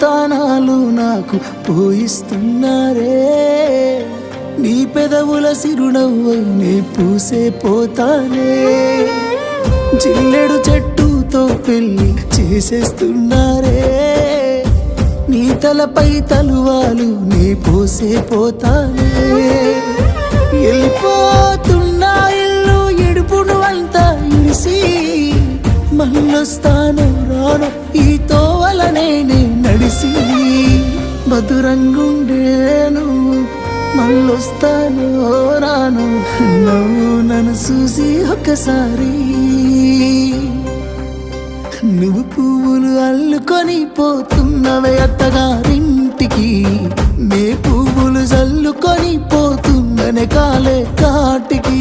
తానాలు నాకు పోయిస్తున్నారే నీ పెదవుల సిరునవ్వై నే పూసే పోతానే జిల్లెడు చెట్టుతో పెళ్లి చేసేస్తున్నారే నీ తలపై తలువాలు నే పోసే పోతానే వెళ్ళిపోతున్నా ఇల్లు ఎడుపును అంతా ఇడిసి మళ్ళొస్తాను రాను ఈ తోవలనే నే నడిసి మధురంగుండేను మళ్ళొస్తాను రాను నువ్వు నన్ను చూసి ఒక్కసారి నువ్వు పువ్వులు అల్లుకొని పోతున్నవే అత్తగారింటికి నే పువ్వులు జల్లుకొని పోతున్ననే కాలే కాటికి